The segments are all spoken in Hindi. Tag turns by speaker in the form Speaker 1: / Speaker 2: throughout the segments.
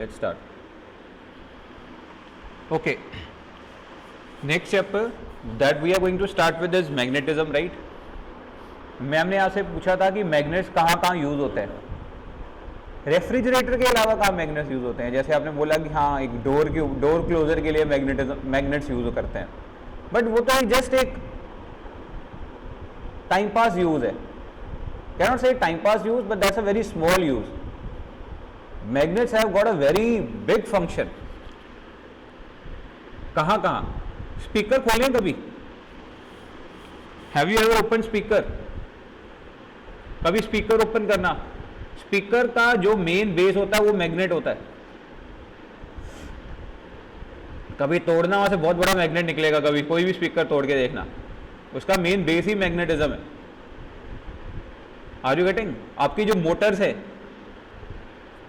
Speaker 1: Let's start. Okay. Next chapter that we are going to start with is magnetism, right? Ma'am ने यहाँ से पूछा था कि मैग्नेट्स कहाँ कहाँ यूज होते हैं. रेफ्रिजरेटर के अलावा कहाँ मैग्नेट्स यूज होते हैं. जैसे आपने बोला कि हाँ एक डोर क्लोजर के लिए मैग्नेट्स यूज करते हैं, बट वो तो जस्ट एक टाइम पास यूज है. कैन नॉट से time pass use, but that's a very small use. Magnets have got a very big function. कहाँ कहाँ. स्पीकर खोलें कभी. Have you ever open speaker. कभी स्पीकर ओपन करना. स्पीकर का जो मेन बेस होता है वो मैग्नेट होता है. कभी तोड़ना, वहां से बहुत बड़ा मैग्नेट निकलेगा. कभी कोई भी स्पीकर तोड़ के देखना, उसका मेन बेस ही मैग्नेटिज्म है. Are you getting. आपकी जो मोटर्स है,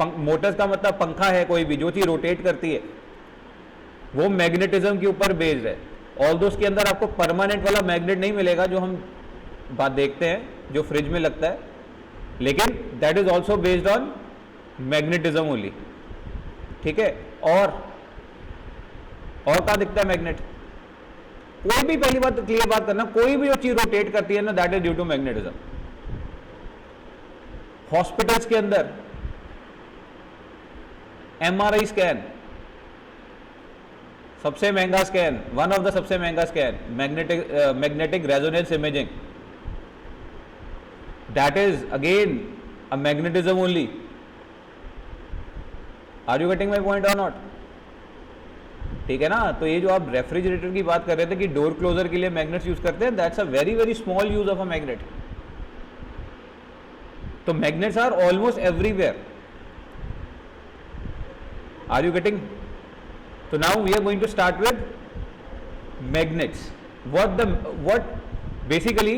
Speaker 1: मोटर्स का मतलब पंखा है, कोई भी जो चीज रोटेट करती है वो मैग्नेटिज्म के ऊपर बेस्ड है. ऑल्दो उसके अंदर आपको परमानेंट वाला मैग्नेट नहीं मिलेगा जो हम बात देखते हैं जो फ्रिज में लगता है, लेकिन that is also based on magnetism only. ठीक है. और क्या दिखता है मैग्नेट. कोई भी, पहली बात क्लियर बात करना, कोई भी जो चीज रोटेट करती है ना, that is due to magnetism. Hospitals के अंदर एमआरआई स्कैन, सबसे महंगा स्कैन, वन ऑफ द सबसे महंगा scan, magnetic resonance imaging, that is again a magnetism only. Are you getting my point और नॉट. ठीक है ना. तो ये जो आप रेफ्रिजरेटर की बात कर रहे थे कि डोर क्लोजर के लिए मैग्नेट्स यूज करते हैं, that's a very very small use of a magnet. तो magnets are almost everywhere. Are you getting? So now we are going to start with magnets. What basically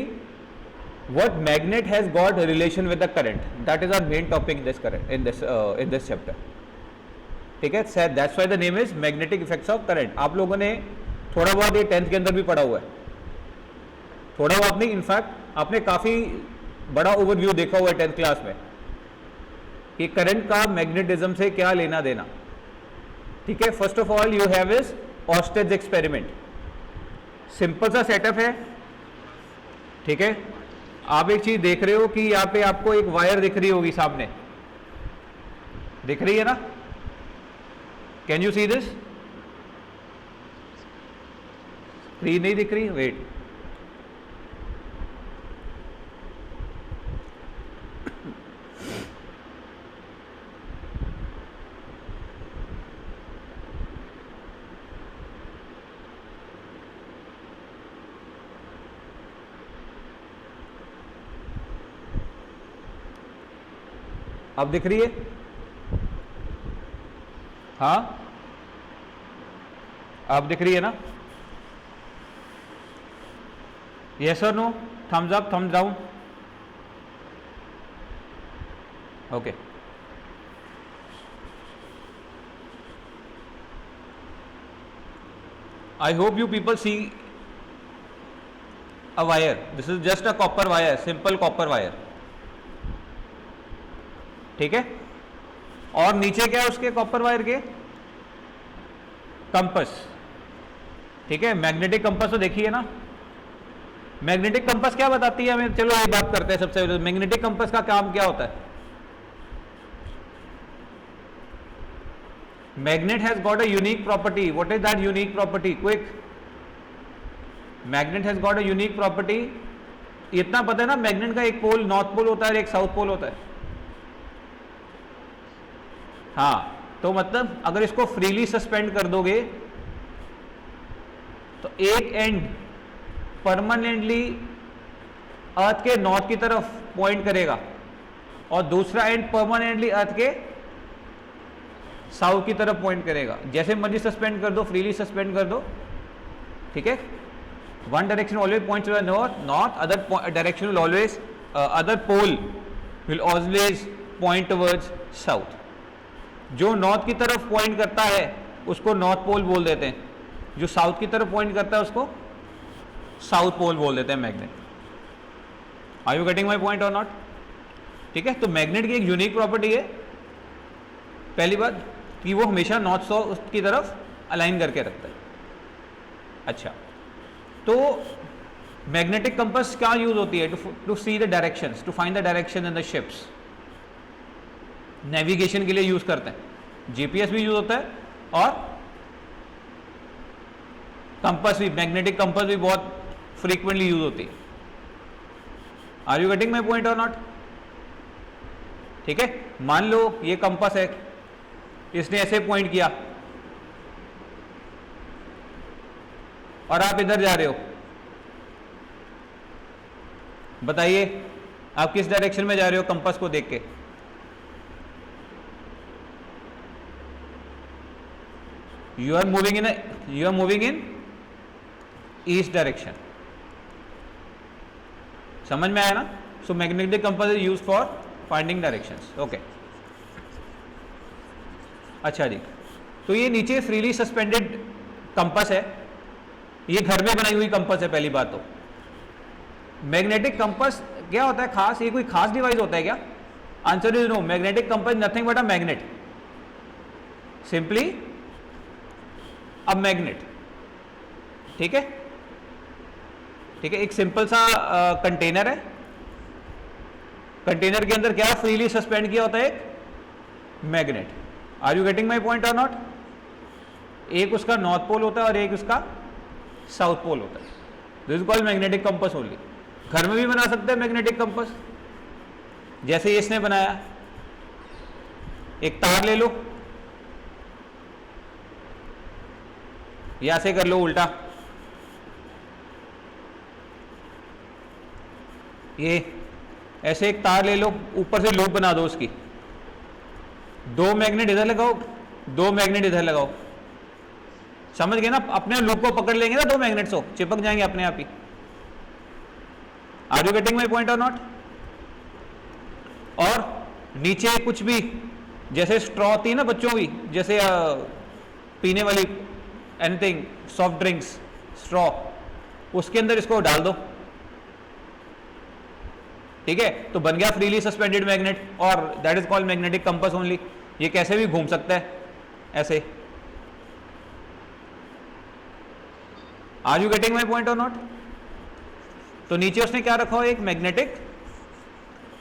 Speaker 1: what magnet has got a relation with the current? That is our main topic in this chapter. ठीक है. That's why the name is magnetic effects of current. आप लोगों ने थोड़ा बहुत ये 10th के अंदर भी पढ़ा हुआ है. थोड़ा बहुत नहीं, इनफैक्ट आपने काफी बड़ा ओवरव्यू देखा हुआ है 10th क्लास में कि करंट का मैग्नेटिज्म से क्या लेना देना. ठीक है. First of all you have is ऑस्टेज एक्सपेरिमेंट. सिंपल सा सेटअप है. ठीक है. आप एक चीज देख रहे हो कि यहां पे आपको एक वायर दिख रही होगी सामने, दिख रही है ना. Can you see this. Screen नहीं दिख रही. वेट. अब दिख रही है. हाँ, अब दिख रही है ना. यस और no. Thumbs up, thumbs down. Okay. I hope you people see a wire. This is just a copper wire, simple copper wire. ठीक है. और नीचे क्या है उसके कॉपर वायर के. कंपस. ठीक है. मैग्नेटिक कंपस तो देखिए ना. मैग्नेटिक कंपस क्या बताती है हमें. चलो ये बात करते हैं सबसे पहले. मैग्नेटिक कंपस का काम क्या होता है. Magnet has got a unique property. What is that unique property. Quick. Magnet has got a unique property. इतना पता है ना, मैग्नेट का एक पोल नॉर्थ पोल होता है और एक साउथ पोल होता है. हाँ, तो मतलब अगर इसको फ्रीली सस्पेंड कर दोगे तो एक एंड परमानेंटली अर्थ के नॉर्थ की तरफ पॉइंट करेगा और दूसरा एंड परमानेंटली अर्थ के साउथ की तरफ पॉइंट करेगा. जैसे मर्जी सस्पेंड कर दो, फ्रीली सस्पेंड कर दो. ठीक है. One direction always points to the north, other direction will always, other pole will always point towards south. जो नॉर्थ की तरफ पॉइंट करता है उसको नॉर्थ पोल बोल देते हैं. जो साउथ की तरफ पॉइंट करता है उसको साउथ पोल बोल देते हैं magnet. Are you getting my point और नॉट. ठीक है. तो मैग्नेट की एक यूनिक प्रॉपर्टी है पहली बात. कि वो हमेशा नॉर्थ साउथ की तरफ अलाइन करके रखता है। अच्छा, तो मैग्नेटिक कंपास क्या यूज होती है? To see the directions, to find the direction in the ships. Navigation के लिए यूज करते हैं, जीपीएस भी यूज होता है और कंपास भी, मैग्नेटिक कंपास भी बहुत फ्रीक्वेंटली यूज होती है। Are you getting my point और नॉट? ठीक है, मान लो ये कंपास है, इसने ऐसे पॉइंट किया और आप इधर जा रहे हो, बताइए आप किस डायरेक्शन में जा रहे हो कंपास को देख के? You are moving in east direction. समझ में आया ना? So magnetic compass is use for finding directions. Okay, अच्छा जी, तो ये नीचे फ्रीली सस्पेंडेड कंपास है, ये घर में बनाई हुई कंपास है। पहली बात तो मैग्नेटिक कंपास क्या होता है खास? ये कोई खास डिवाइस होता है क्या? Answer is no. Magnetic compass nothing but a magnet, simply a magnet. ठीक है, ठीक है, एक सिंपल सा कंटेनर है, कंटेनर के अंदर क्या फ्रीली सस्पेंड किया होता है? एक magnet. Are you getting my point और नॉट? एक उसका नॉर्थ पोल होता है और एक उसका साउथ पोल होता है। This is called magnetic compass only. घर में भी बना सकते हैं मैग्नेटिक कंपास, जैसे इसने बनाया। एक तार ले लो, या से कर लो उल्टा, ये ऐसे एक तार ले लो, ऊपर से लूप बना दो उसकी, दो मैग्नेट इधर लगाओ, दो मैग्नेट इधर लगाओ। समझ गए ना? अपने लूप को पकड़ लेंगे ना, दो मैग्नेट्स हो चिपक जाएंगे अपने आप ही। Are you getting my point और नॉट? और नीचे कुछ भी, जैसे स्ट्रॉ होती है ना बच्चों की, जैसे पीने वाली एनीथिंग, सॉफ्ट ड्रिंक्स, स्ट्रॉ, उसके अंदर इसको डाल दो। ठीक है, तो बन गया फ्रीली सस्पेंडेड मैग्नेट, और that is called magnetic compass only. ये कैसे भी घूम सकता है ऐसे। Are you getting my point और नॉट? तो नीचे उसने क्या रखा हो? एक मैग्नेटिक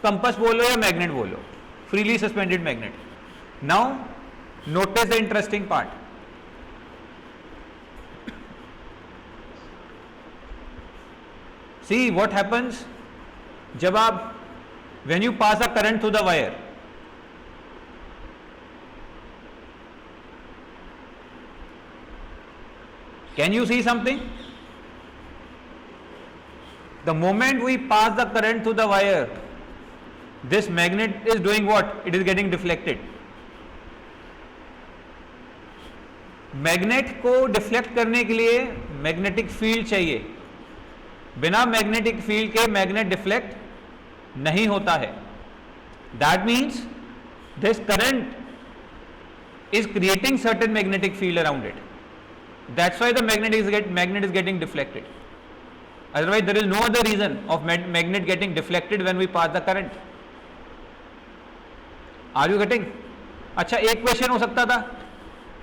Speaker 1: कंपास बोलो या मैग्नेट बोलो, freely suspended magnet. Now notice the interesting part. See what happens जब आप, when you pass a current through the wire, can you see something? The moment we pass the current through the wire, this magnet is doing what? It is getting deflected. Magnet को डिफ्लेक्ट करने के लिए मैग्नेटिक फील्ड चाहिए। बिना मैग्नेटिक फील्ड के मैग्नेट डिफ्लेक्ट नहीं होता है। That means this current is creating certain magnetic field around it. That's why the magnet is getting deflected. Otherwise there is no other reason of magnet getting deflected when we pass the current. Are you getting? अच्छा, एक क्वेश्चन हो सकता था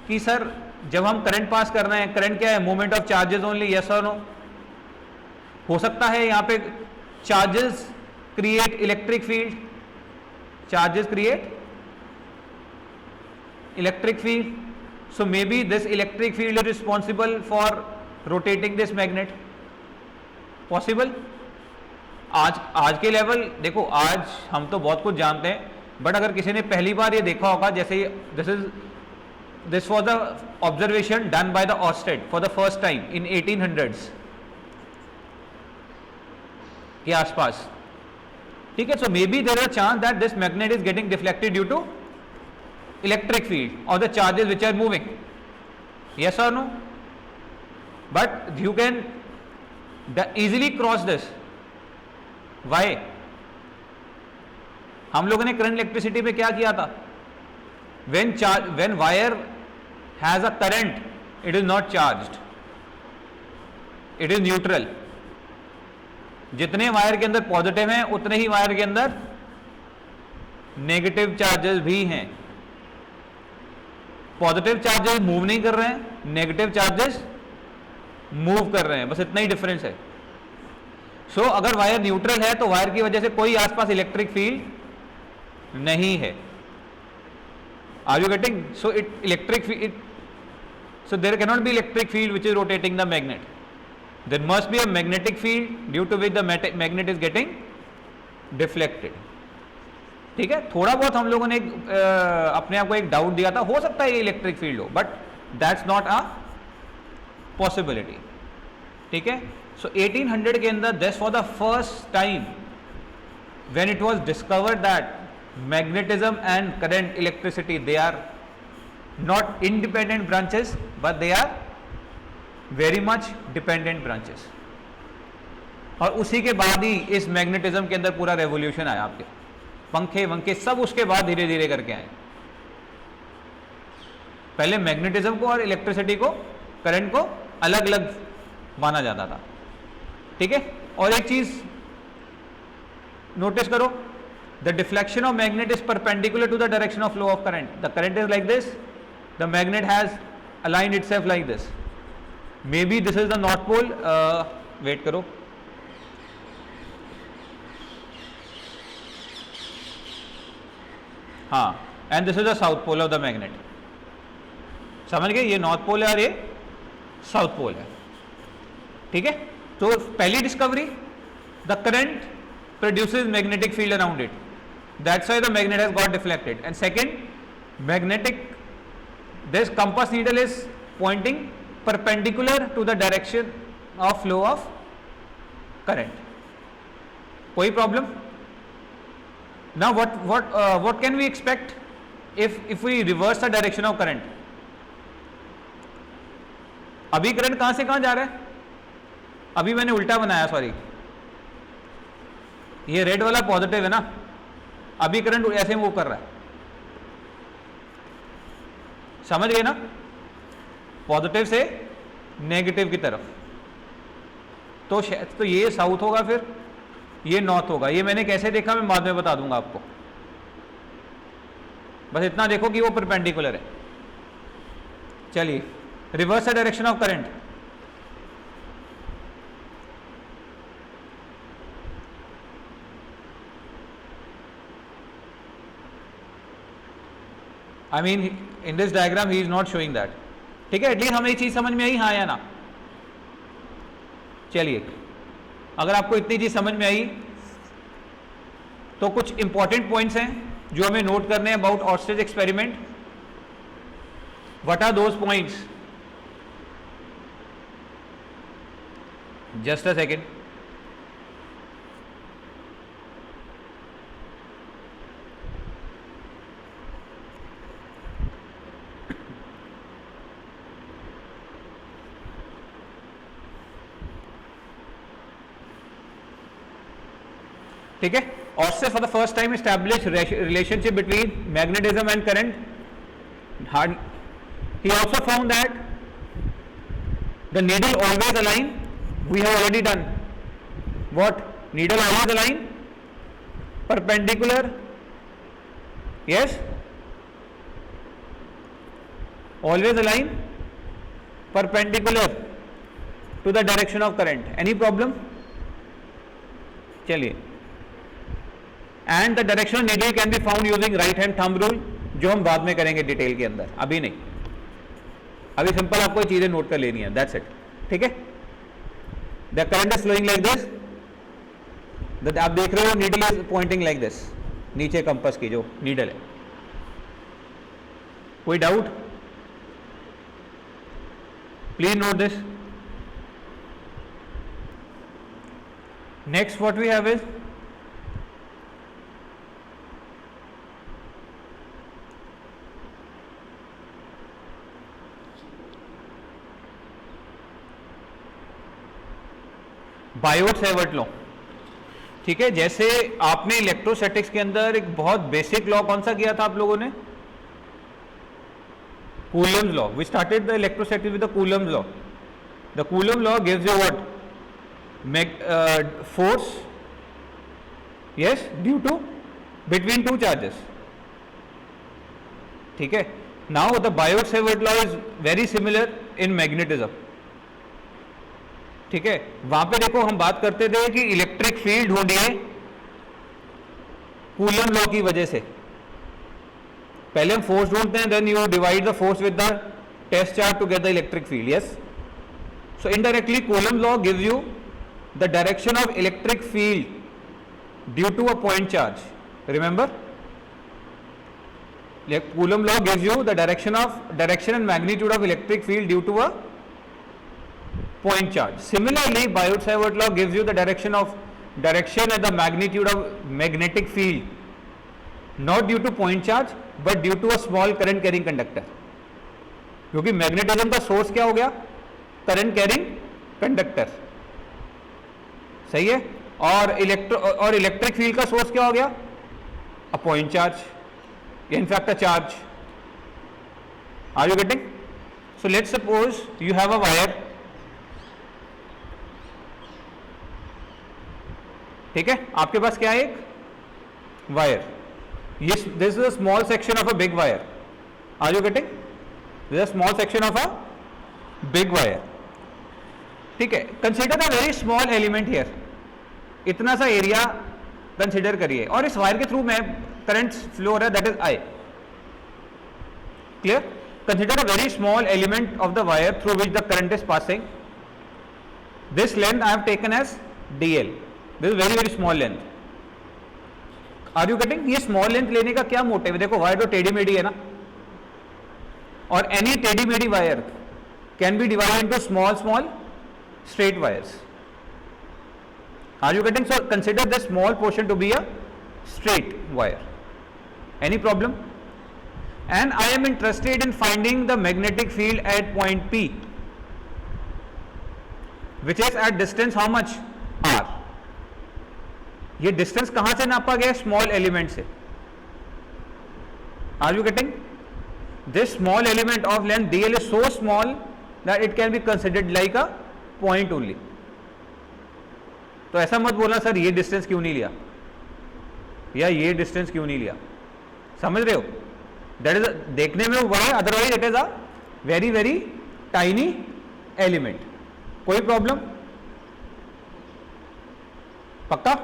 Speaker 1: कि सर जब हम करंट पास कर रहे हैं, करंट क्या है? Movement of charges only, yes और नो? हो सकता है यहाँ पे charges create electric field, charges create electric field, so maybe this electric field is responsible for rotating this magnet. Possible? आज के लेवल देखो, आज हम तो बहुत कुछ जानते हैं, बट अगर किसी ने पहली बार ये देखा होगा, जैसे this was the observation done by the Oersted for the first time in 1800s के आसपास। ठीक है, so maybe there is a chance that this magnet is getting deflected due to electric field or the charges which are moving. Yes or no? But you can easily cross this. Why? हम लोगों ने करंट इलेक्ट्रिसिटी पे क्या किया था? when wire has a current, it is not charged, it is neutral. जितने वायर के अंदर पॉजिटिव हैं उतने ही वायर के अंदर नेगेटिव चार्जेस भी हैं। पॉजिटिव चार्जेस मूव नहीं कर रहे हैं, नेगेटिव चार्जेस मूव कर रहे हैं, बस इतना ही डिफरेंस है। सो अगर वायर न्यूट्रल है तो वायर की वजह से कोई आसपास इलेक्ट्रिक फील्ड नहीं है। Are you getting? So so there cannot be electric field which is rotating the magnet. There must be a magnetic field due to which the magnet is getting deflected. ठीक है, थोड़ा बहुत हम लोगों ने अपने आप को एक डाउट दिया था, हो सकता है ये इलेक्ट्रिक फील्ड हो, but that's not a possibility. ठीक है, सो 1800 के अंदर this for the first time when it was discovered that magnetism and current electricity they are not independent branches but they are very much dependent branches। और उसी के बाद ही इस मैग्नेटिज्म के अंदर पूरा रेवोल्यूशन आया, आपके पंखे वंखे सब उसके बाद धीरे धीरे करके आए। पहले मैग्नेटिज्म को और इलेक्ट्रिसिटी को, करंट को अलग अलग माना जाता था। ठीक है, और एक चीज नोटिस करो, the deflection of magnet is perpendicular to the direction of flow of current. The current is like this, the magnet has aligned itself like this. Maybe this is the north pole, wait karo, हाँ, and this is the south pole of the magnet। समझ गए, ये नॉर्थ पोल है और ये साउथ पोल है। ठीक है, तो पहली discovery, the current produces magnetic field around it, that's why the magnet has got deflected. And second, magnetic this compass needle is pointing perpendicular to the direction of flow of current। कोई problem? now what can we expect if we reverse the direction of current? अभी करंट कहां से कहां जा रहा है? अभी मैंने उल्टा बनाया, सॉरी, ये रेड वाला पॉजिटिव है ना, अभी करंट ऐसे मूव कर रहा है, समझ गए ना, पॉजिटिव से नेगेटिव की तरफ। तो ये साउथ होगा, फिर ये नॉर्थ होगा। ये मैंने कैसे देखा मैं बाद में बता दूंगा आपको, बस इतना देखो कि वो परपेंडिकुलर है। चलिए, reverse the direction of current. I mean in this diagram he is not showing that। ठीक है, एटलीस्ट हमें ये चीज समझ में आई, हाँ या ना? चलिए, अगर आपको इतनी चीज समझ में आई तो कुछ इंपॉर्टेंट पॉइंट्स हैं जो हमें नोट करने हैं अबाउट ऑस्ट्रिच experiment. What are those points? Just a second. ठीक है, ऑस्ट्रिच for the first time establish relationship between magnetism and current. He also found that the needle always align, we have already done what, needle always align perpendicular, yes, always align perpendicular to the direction of current. Any problem? चलिए, and the direction needle can be found using right hand thumb rule, जो हम बाद में करेंगे डिटेल के अंदर, अभी नहीं, अभी सिंपल आपको चीजें नोट कर लेनी है, दैट्स इट। ठीक है, the current is flowing like this, आप देख रहे हो needle is pointing like this, नीचे कंपास की जो नीडल है। कोई doubt? Please note this. Next what we have is Biot Savart law. ठीक है, जैसे आपने इलेक्ट्रोस्टैटिक्स के अंदर एक बहुत बेसिक लॉ कौन सा किया था आप लोगों ने? Coulomb's law. We started the electrostatics with the Coulomb's law. The Coulomb law gives you what? Force, yes, due to between two charges. ठीक है, now the Biot Savart law is very similar in magnetism, ठीक है। वहां पे देखो हम बात करते थे कि इलेक्ट्रिक फील्ड ढूंढिए कूलम लॉ की वजह से। पहले हम फोर्स ढूंढते हैं, then you divide the force with the test charge to get the electric field, yes. So indirectly Coulomb law gives you the direction of electric field due to a point charge, remember. Coulomb law gives you the direction and magnitude of electric field due to a point charge. Similarly, Biot-Savart law gives you the direction and the magnitude of magnetic field, not due to point charge but due to a small current carrying conductor. क्योंकि मैग्नेटिज्म का सोर्स क्या हो गया? करंट कैरिंग कंडक्टर, सही है। और इलेक्ट्रिक फील्ड का सोर्स क्या हो गया? अ point charge, in fact a charge. Are you getting? So let's suppose you have a wire, ठीक है, आपके पास क्या है? एक wire, this is a small section of a big wire. Are you getting? This is a small section of a big wire, ठीक है। Consider a very small element here, इतना सा एरिया कंसिडर करिए और इस वायर के थ्रू में करंट फ्लो हो रहा है, that is I, clear. Consider a very small element of the wire through which the current is passing, this length I have taken as dl, this is very very small length. Are you getting? ये स्मॉल लेंथ लेने का क्या मोटिव है? देखो वायर तो टेढ़ी मेढ़ी है ना, और एनी टेढ़ी मेढ़ी wire can be divided into small small straight wires. Are you getting? So consider this small portion to be a straight wire. Any problem? And I am interested in finding the magnetic field at point P, which is at distance how much? R. ये distance कहाँ से नापा गया? Small element से। Are you getting? This small element of length dl is so small that it can be considered like a point only. तो ऐसा मत बोलना सर ये डिस्टेंस क्यों नहीं लिया या ये डिस्टेंस क्यों नहीं लिया, समझ रहे हो? दैट इज देखने में वो बड़ा है, otherwise it is a very very tiny element. कोई प्रॉब्लम? पक्का?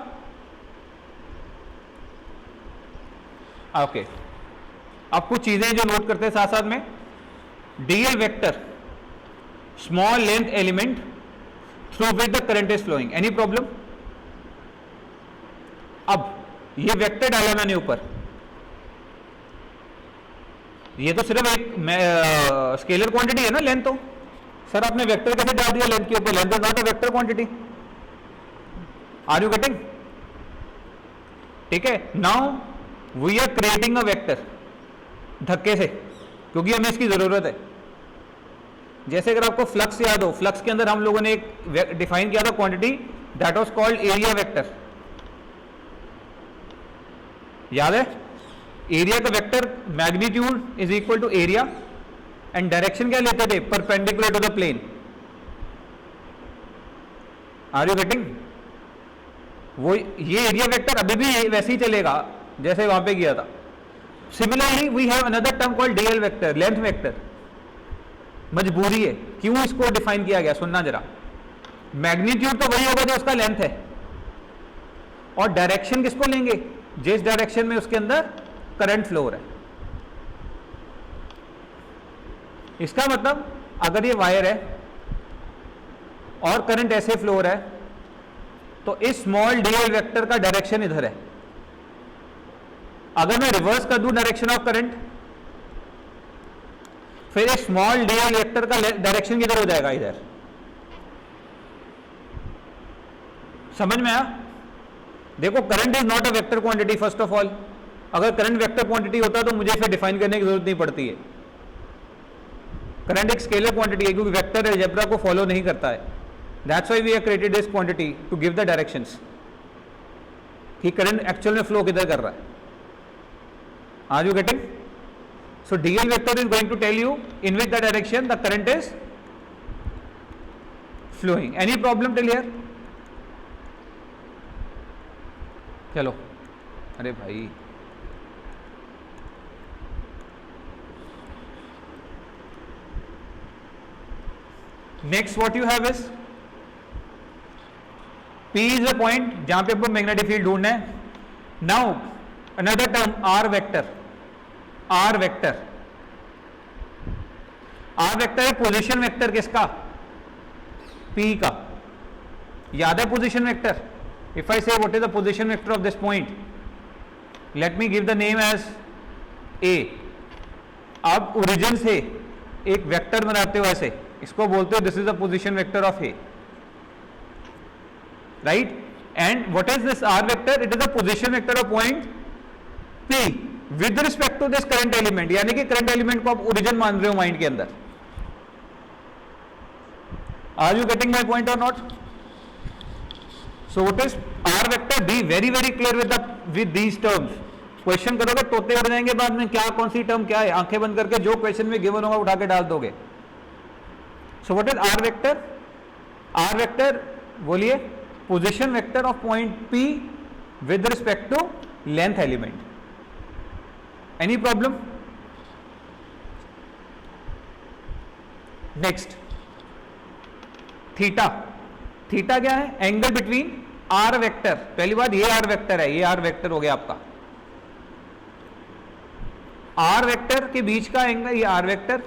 Speaker 1: ओके, अब कुछ चीजें जो नोट करते हैं साथ साथ में। DL vector, small length element through which the current is flowing. Any problem? अब ये वेक्टर डाला मैंने ऊपर, ये तो सिर्फ एक स्केलर क्वांटिटी है ना लेंथ, तो सर आपने वेक्टर कैसे डाल दिया लेंथ के ऊपर? Length is not a vector quantity. Are you getting? ठीक है। Now we are creating a vector धक्के से, क्योंकि हमें इसकी जरूरत है। जैसे अगर आपको फ्लक्स याद हो, फ्लक्स के अंदर हम लोगों ने एक डिफाइन किया था quantity, that was called area vector, याद है? एरिया का vector magnitude is equal to area and direction क्या लेते थे? Perpendicular to the plane. Are you getting? वो ये एरिया वेक्टर अभी भी वैसे ही चलेगा जैसे वहां पे किया था। Similarly we have another term called dl vector, length vector. मजबूरी है, क्यों इसको डिफाइन किया गया? सुनना जरा। मैग्नीट्यूड तो वही होगा जो उसका लेंथ है, और डायरेक्शन किसको लेंगे? जिस डायरेक्शन में उसके अंदर करंट फ्लो हो रहा है। इसका मतलब अगर ये वायर है और करंट ऐसे फ्लो हो रहा है, तो इस स्मॉल डीएल वेक्टर का डायरेक्शन इधर है। अगर मैं रिवर्स कर दूं डायरेक्शन ऑफ करंट, फिर एक स्मॉल डीएल वेक्टर का डायरेक्शन किधर हो जाएगा? इधर। समझ में आया? देखो current is not a vector quantity first of all. अगर करंट वेक्टर क्वांटिटी होता तो मुझे फिर डिफाइन करने की जरूरत नहीं पड़ती है। करंट एक स्केलर क्वांटिटी है क्योंकि वेक्टर अलजेब्रा को फॉलो नहीं करता है। That's why we have created this quantity to give the directions कि करंट एक्चुअल में फ्लो किधर कर रहा है। Are you getting? So dl vector is going to tell you in which the direction the current is flowing. Any problem till here? चलो, अरे भाई next what you have is P is a point जहां पे आपको मैग्नेटिक फील्ड ढूंढना है. Now another term r vector. R vector है पोजीशन वेक्टर किसका? P का. याद है position vector? If I say what is the position vector of this point, let me give the name as A. आप ओरिजिन से एक वेक्टर बनाते हो ऐसे, इसको बोलते हो this is the position vector of A, right? And what is this r vector? It is the position vector of point P with respect to this current element. यानी कि करंट एलिमेंट को आप ओरिजिन मान रहे हो माइंड के अंदर. Are you getting my point और not? So what is r vector? Be very very clear with these terms. Question करोगे तोते उड़ जाएंगे बाद में, क्या कौन सी टर्म क्या है, आंखें बंद करके जो क्वेश्चन में गिवन होगा उठा के डाल दोगे. So what is r vector? R vector बोलिए, position vector of point P with respect to length element. Any problem? Next theta. Theta क्या है? Angle between r vector. पहली बात ये आर वेक्टर है, ये आर वेक्टर हो गया आपका. आर वेक्टर के बीच का एंगल ये आर वेक्टर,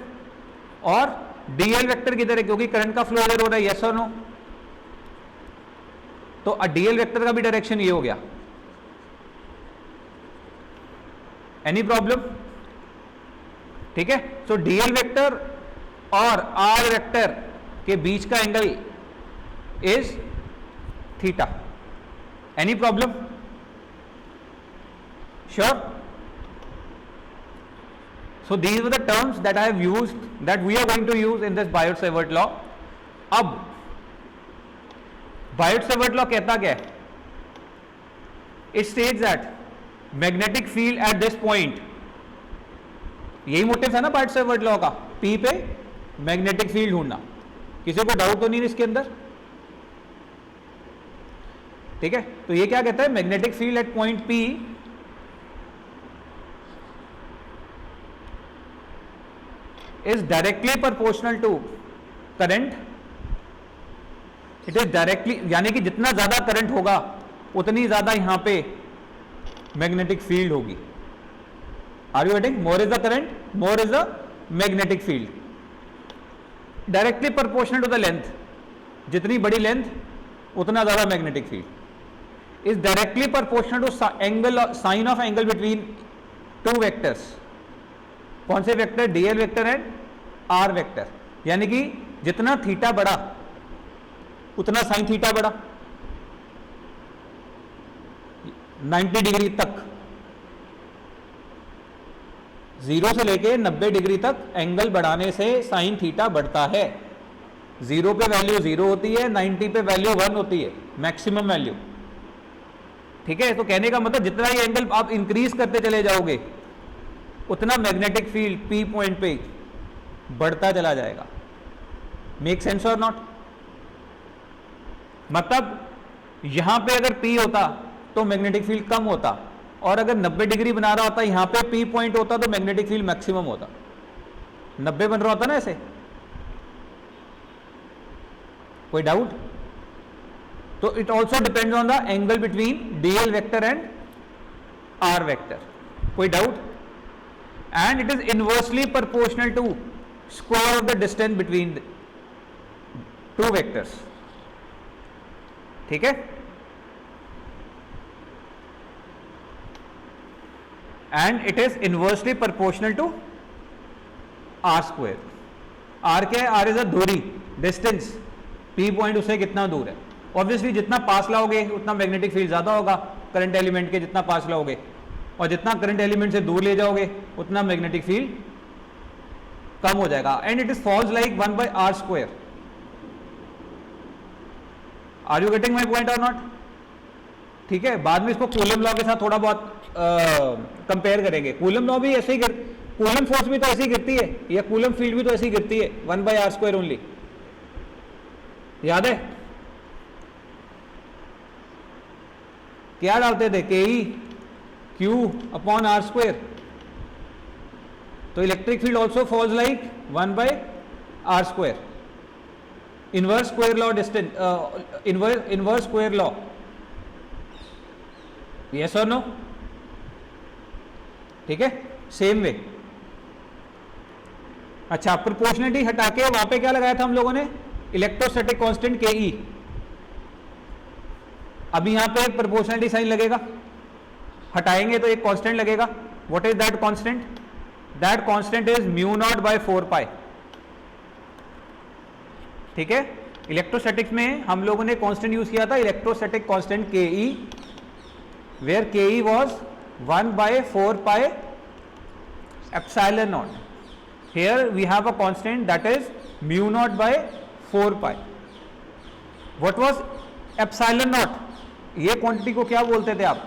Speaker 1: और डीएल वेक्टर किधर है? क्योंकि करंट का फ्लो इधर हो रहा है. यस और नो? तो डीएल वेक्टर का भी डायरेक्शन ये हो गया. Any problem? ठीक है. सो डीएल वेक्टर और आर वेक्टर के बीच का angle is theta. Any problem? Sure? So these were the terms that I have used, that we are going to use in this Biot-Savart law. अब Biot-Savart law कहता क्या है? It states that magnetic field at this point, यही मोटिव है ना Biot-Savart law का, P पे मैग्नेटिक फील्ड ढूंढना. किसी को डाउट तो नहीं इसके अंदर? ठीक है. तो ये क्या कहता है? Magnetic field at point P is directly proportional to current. It is directly, यानी कि जितना ज्यादा करंट होगा उतनी ज्यादा यहां पे मैग्नेटिक फील्ड होगी. Are you getting? More is the current, more is the magnetic field. Directly proportional to the length. जितनी बड़ी लेंथ उतना ज्यादा magnetic field. Is directly proportional to angle, sine of angle between two vectors. कौन से vector? Dl vector and r vector. यानी कि जितना थीटा बड़ा उतना साइन थीटा बड़ा. 90 डिग्री तक, 0 से लेके 90 डिग्री तक एंगल बढ़ाने से साइन थीटा बढ़ता है. 0 पे वैल्यू 0 होती है, 90 पे वैल्यू 1 होती है, मैक्सिमम वैल्यू. ठीक है. तो कहने का मतलब जितना ये एंगल आप इंक्रीज करते चले जाओगे उतना मैग्नेटिक फील्ड P पॉइंट पे बढ़ता चला जाएगा. मेक सेंस और नॉट? मतलब यहां पे अगर P होता तो मैग्नेटिक फील्ड कम होता, और अगर 90 डिग्री बना रहा होता यहां पे P पॉइंट होता तो मैग्नेटिक फील्ड मैक्सिमम होता. 90 बन रहा होता ना ऐसे. कोई डाउट? तो it also depends on the angle between dl vector and r vector. कोई doubt? And it is inversely proportional to square of the distance between the two vectors. ठीक है. And it is inversely proportional to r square. r क्या है? r is a दूरी, distance. P पॉइंट उससे कितना दूर है. ऑब्वियसली जितना पास लाओगे उतना मैग्नेटिक फील्ड ज्यादा होगा करंट एलिमेंट के जितना पास लाओगे, और जितना करंट एलिमेंट से दूर ले जाओगे उतना मैग्नेटिक फील्ड कम हो जाएगा. And it is falls like 1/r square. Are you getting my point और नॉट? ठीक है. बाद में इसको कूलम लॉ के साथ थोड़ा बहुत कंपेयर करेंगे. कूलम लॉ भी ऐसे ही कूलम फोर्स भी तो ऐसे ही गिरती है, या कूलम फील्ड भी तो ऐसे ही गिरती है, 1/r स्क्वायर ओनली. याद है क्या डालते थे? KE Q upon r square. तो electric field also falls like 1/r square. Inverse square law distance, inverse square law, yes और नो? ठीक है, सेम वे। अच्छा, प्रोपोर्शनलिटी हटा के वहां पे क्या लगाया था हम लोगों ने? इलेक्ट्रोस्टैटिक कांस्टेंट के ई। अब यहां पे एक प्रोपोर्शनलिटी साइन लगेगा, हटाएंगे तो एक कांस्टेंट लगेगा। What is that constant? That constant is mu naught by 4 pi. ठीक है, इलेक्ट्रोस्टैटिक्स में हम लोगों ने कांस्टेंट यूज किया था इलेक्ट्रोस्टैटिक कांस्टेंट के E, where K E was 1 by 4 pi epsilon naught. Here we have a constant that is mu naught by 4 pi. What was epsilon naught? ये क्वांटिटी को क्या बोलते थे आप?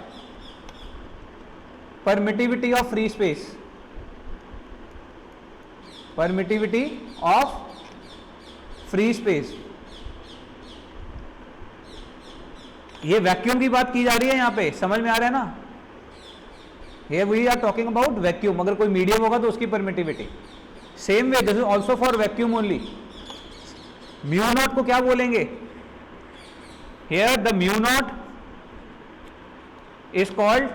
Speaker 1: Permittivity of free space. Permittivity of free space. ये वैक्यूम की बात की जा रही है यहां पे, समझ में आ रहा है ना? Here we are talking about vacuum. अगर कोई मीडियम होगा तो उसकी permittivity. Same way this is also for vacuum only. Mu naught को क्या बोलेंगे? Here the mu naught is called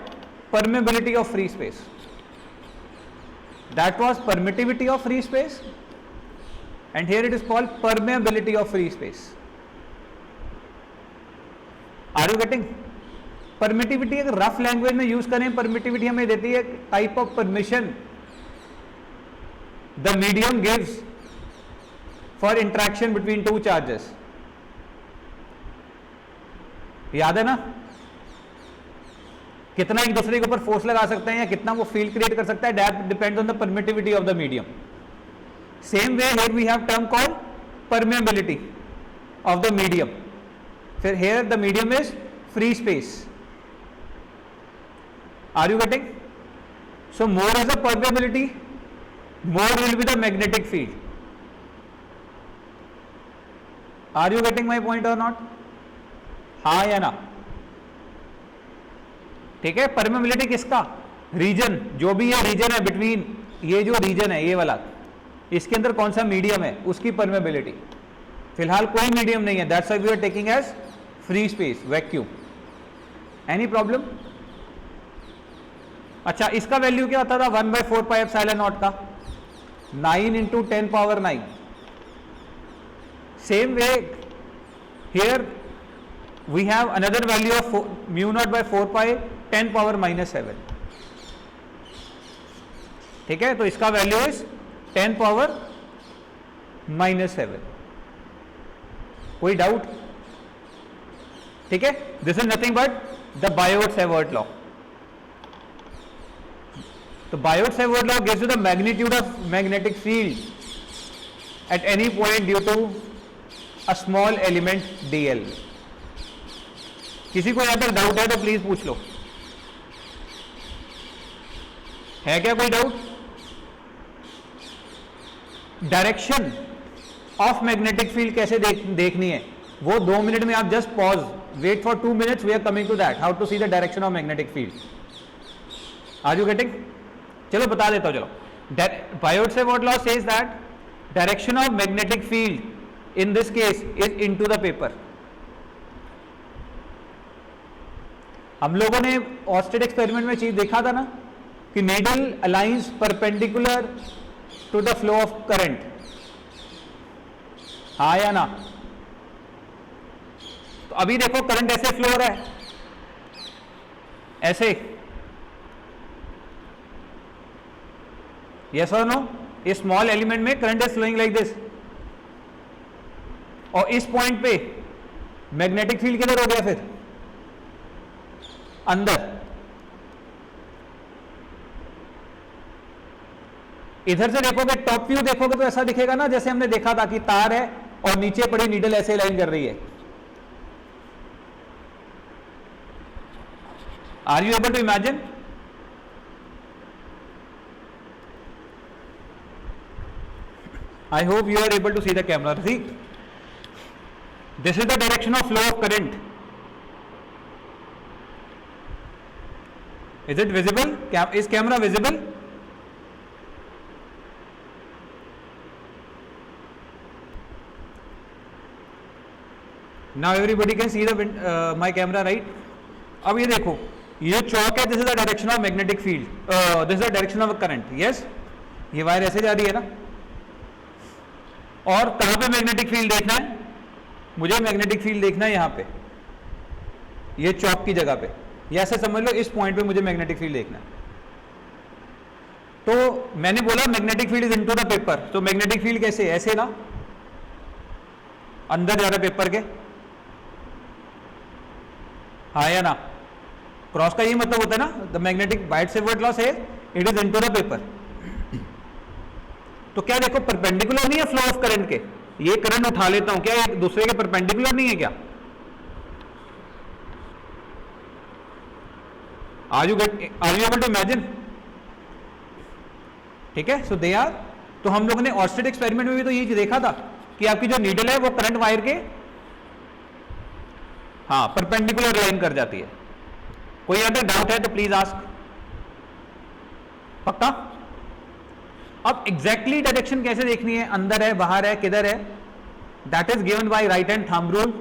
Speaker 1: permeability of free space. That was permittivity of free space and here it is called permeability of free space. Are you getting? Permittivity अगर रफ लैंग्वेज में यूज करें, परमिटिविटी हमें देती है type of permission the medium gives for interaction between two charges। याद है ना? कितना एक दूसरे के ऊपर फोर्स लगा सकते हैं या कितना वो फील्ड क्रिएट कर सकता है, that depends on the permittivity of the medium. Same way here we have term called permeability of the medium. फिर here the medium is free space. Are you getting? So more is the permeability, more will be the magnetic field। Are you getting my point or not? हाँ या ना? ठीक है, परमेबिलिटी किसका? रीजन, जो भी ये रीजन है बिटवीन, ये जो रीजन है ये वाला, इसके अंदर कौन सा मीडियम है उसकी परमेबिलिटी। फिलहाल कोई मीडियम नहीं है, that's why we are taking as free space, vacuum. Any problem? अच्छा, इसका वैल्यू क्या होता था 1 बाय 4 पाई एप्सिलॉन नॉट का? 9 into 10 power 9। Same way here we have another value of mu naught by 4 pi 10 power minus 7। ठीक है, तो इसका वैल्यू इज 10 पावर माइनस 7। कोई डाउट? ठीक है, this is nothing but the Biot Savart law. तो Biot Savart law gives you the magnitude of magnetic field at any point due to a small element dl। किसी को यहां तक डाउट है तो प्लीज पूछ लो, है क्या कोई doubt? Direction of magnetic field कैसे देखनी है वो 2 मिनट में आप just pause, wait for 2 minutes, we are coming to that, how to see the direction of magnetic field. Are you getting? चलो बता देता हूं। चलो, Biot Savart law says that direction of magnetic field in this case is into the paper. हम लोगों ने ऑस्टेड एक्सपेरिमेंट में चीज देखा था ना कि needle aligns perpendicular to the flow of current. हाँ या ना? तो अभी देखो करंट ऐसे फ्लो हो रहा है, ऐसे, यस और नो? इस स्मॉल एलिमेंट में current is flowing like this, और इस पॉइंट पे मैग्नेटिक फील्ड किधर हो गया? फिर अंदर। इधर से देखोगे, टॉप व्यू देखोगे तो ऐसा दिखेगा ना जैसे हमने देखा था कि तार है और नीचे पड़ी नीडल ऐसे लाइन कर रही है। Are you able to imagine? I hope you are able to see the camera. See, this is the direction of flow of current. Is it visible? Is camera visible? Now everybody can see the my camera right. अब ये देखो, ये चौक है, this is the direction of magnetic field, this is the direction of current. Yes, ये वायर ऐसे जा रही है ना. और कहां पे मैग्नेटिक फील्ड देखना है? मुझे मैग्नेटिक फील्ड देखना है यहां पे, ये चौक की जगह पे, या ऐसे समझ लो इस पॉइंट पे मुझे मैग्नेटिक फील्ड देखना है. तो मैंने बोला magnetic field is into the paper, तो मैग्नेटिक फील्ड कैसे? ऐसे ना, अंदर जा रहा है पेपर के, हाँ या ना. क्रॉस का ये मतलब होता है ना, the magnetic Biot Savart laws है, it is into the paper. तो क्या देखो, परपेंडिकुलर नहीं है फ्लो ऑफ करंट के, ये करंट उठा लेता हूं, क्या एक दूसरे के परपेंडिकुलर नहीं है क्या? Are you able to imagine? ठीक है, सो दे आर. तो हम लोगों ने ऑर्स्टेड एक्सपेरिमेंट में भी तो ये देखा था कि आपकी जो नीडल है वो करंट वायर के हाँ परपेंडिकुलर लाइन कर जाती है. कोई अगर डाउट है तो प्लीज आस्क. पक्का? अब एग्जैक्टली डायरेक्शन कैसे देखनी है, अंदर है, बाहर है, किधर है, that is given by right hand thumb rule.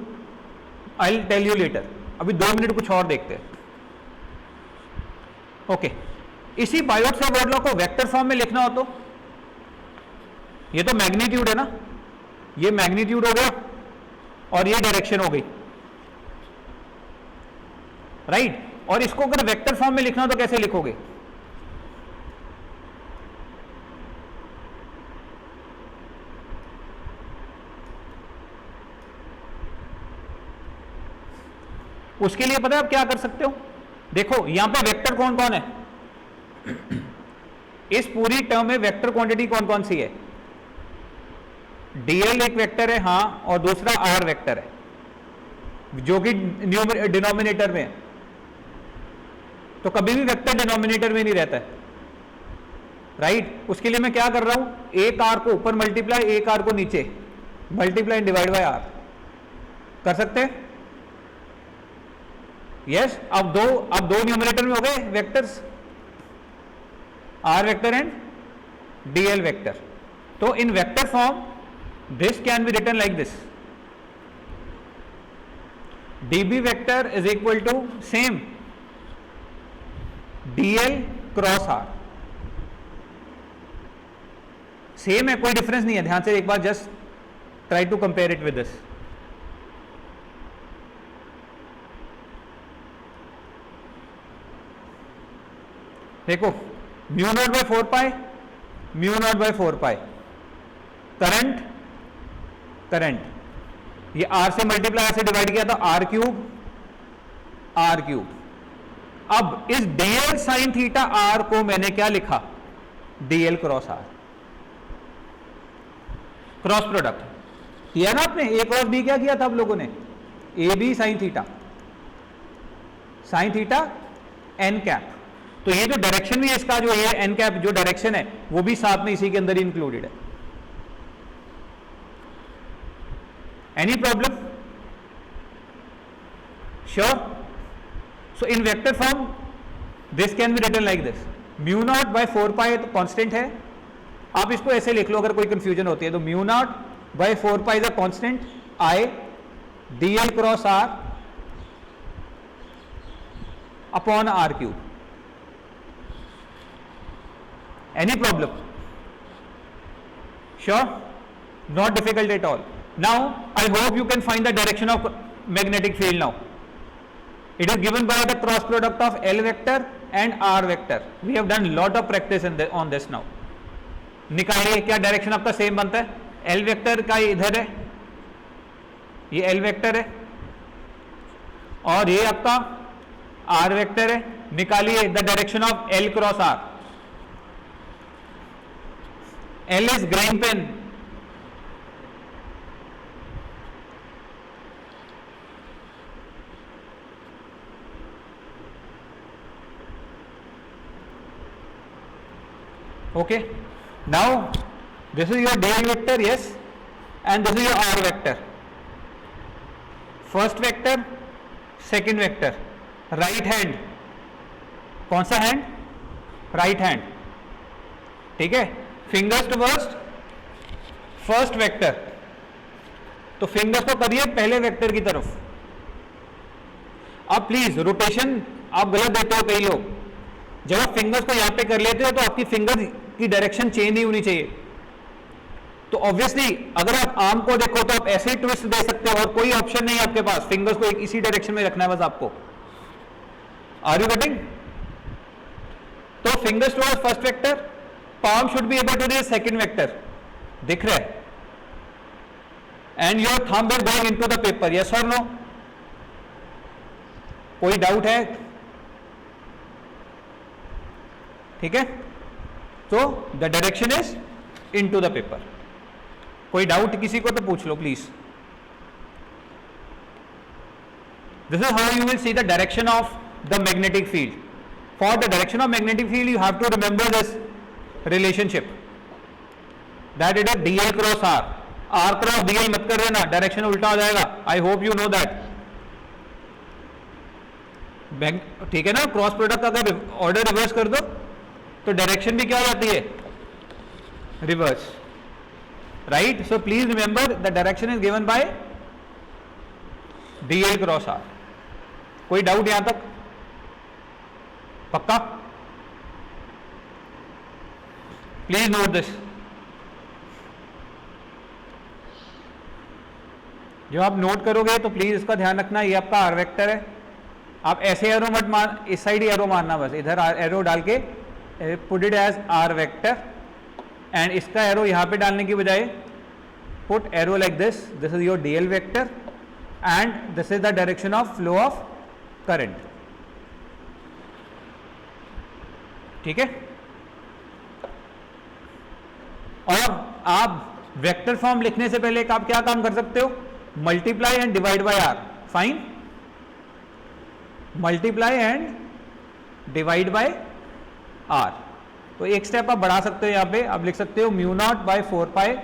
Speaker 1: I will tell you later. अभी 2 मिनट कुछ और देखते हैं. ओके, इसी बायोट सेवर्ड लॉ को वेक्टर फॉर्म में लिखना हो तो ये तो मैग्नीट्यूड है ना, ये मैग्नीट्यूड हो गया और ये डायरेक्शन हो गई, राइट. और इसको अगर वेक्टर फॉर्म में लिखना हो तो कैसे लिखोगे? उसके लिए पता है आप क्या कर सकते हो? देखो यहां पे वेक्टर कौन कौन है, इस पूरी टर्म में वेक्टर क्वांटिटी कौन कौन सी है? डीएल एक वेक्टर है, हाँ, और दूसरा आर वेक्टर है जो कि डिनोमिनेटर में है. तो कभी भी वेक्टर डिनोमिनेटर में नहीं रहता है, राइट. उसके लिए मैं क्या कर रहा हूं, एक आर को ऊपर मल्टीप्लाई, एक आर को नीचे मल्टीप्लाई, डिवाइड बाय आर कर सकते हैं. यस, अब दो न्यूमरेटर में हो गए vectors, r vector and dl vector. तो in vector form this can be written like this, dB vector is equal to same dl cross r. Same है, कोई डिफरेंस नहीं है. ध्यान से एक बार just try to compare it with this. देखो, mu naught by 4 pi, mu naught by 4 pi, current current, ये आर से मल्टीप्लाई से डिवाइड किया तो आर क्यूब आर क्यूब. अब इस डीएल साइन थीटा आर को मैंने क्या लिखा? Dl cross r. Cross product किया ना आपने, ए क्रॉस बी क्या किया था आप लोगों ने? A b sine theta n cap. तो ये जो डायरेक्शन भी है इसका, जो ये एन कैप जो डायरेक्शन है वो भी साथ में इसी के अंदर ही इंक्लूडेड है. Any problem? Sure. So in vector form this can be written like this, mu naught by 4 pi तो कांस्टेंट है, आप इसको ऐसे लिख लो अगर कोई कंफ्यूजन होती है तो. Mu naught by 4 pi the constant I dl cross r upon r cube. Any problem? Sure? Not difficult at all. Now, I hope you can find the direction of magnetic field now. It is given by the cross product of L vector and R vector. We have done lot of practice on this now. निकालिए क्या डायरेक्शन आपका सेम बनता है? L वेक्टर का इधर है, ये L वेक्टर है और ये आपका R वेक्टर है. निकालिए the direction of L cross R. L is grain pen. Okay. Now this is your DL vector, yes, and this is your R vector. First vector, second vector. Right hand. कौन सा हैंड? Right hand. ठीक है. फिंगर्स टुवर्ड्स फर्स्ट वेक्टर, तो फिंगर्स को करिए पहले वेक्टर की तरफ। अब प्लीज रोटेशन आप गलत देते हो कई लोग, जब आप फिंगर्स को यहां पे कर लेते हो तो आपकी फिंगर की डायरेक्शन चेंज नहीं होनी चाहिए। तो ऑब्वियसली अगर आप आर्म को देखो तो आप ऐसे ही ट्विस्ट दे सकते हो और कोई ऑप्शन नहीं है आपके पास, फिंगर्स को एक इसी डायरेक्शन में रखना है बस आपको। Are you getting? तो fingers towards first vector, palm should be able to reach second vector, दिख रहा है, and your thumb is going into the paper, yes or no? कोई डाउट है? ठीक है, तो the direction is into the paper. कोई डाउट किसी को तो पूछ लो please. This is how you will see the direction of the magnetic field. For the direction of magnetic field you have to remember this relationship, that it is dl cross r। r cross dl मत कर देना, डायरेक्शन उल्टा हो जाएगा। I hope you know that. ठीक है ना, क्रॉस प्रोडक्ट का अगर ऑर्डर रिवर्स कर दो तो डायरेक्शन भी क्या हो जाती है, reverse, right. So please remember the direction is given bye dl cross r। कोई डाउट यहां तक? पक्का? Please note this. जो आप नोट करोगे तो प्लीज इसका ध्यान रखना, ये आपका आर वेक्टर है। आप ऐसे एरो मत मार, इस साइड ही एरो मारना, बस इधर एरो डाल के put it as r vector, and इसका एरो यहां पे डालने की बजाय put arrow like this, this is your dl vector and this is the direction of flow of current. ठीक है, और आप वेक्टर फॉर्म लिखने से पहले आप क्या काम कर सकते हो, multiply and divide by r. Fine, multiply and divide by r. तो एक स्टेप आप बढ़ा सकते हो, यहां पे आप लिख सकते हो mu naught by 4 pi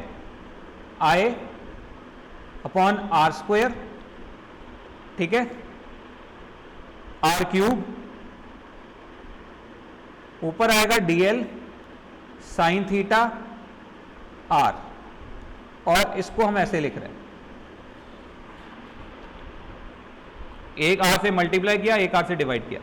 Speaker 1: I upon r square. ठीक है, आर क्यूब, ऊपर आएगा डीएल साइन थीटा आर, और इसको हम ऐसे लिख रहे हैं, एक आर से मल्टीप्लाई किया, एक आर से डिवाइड किया।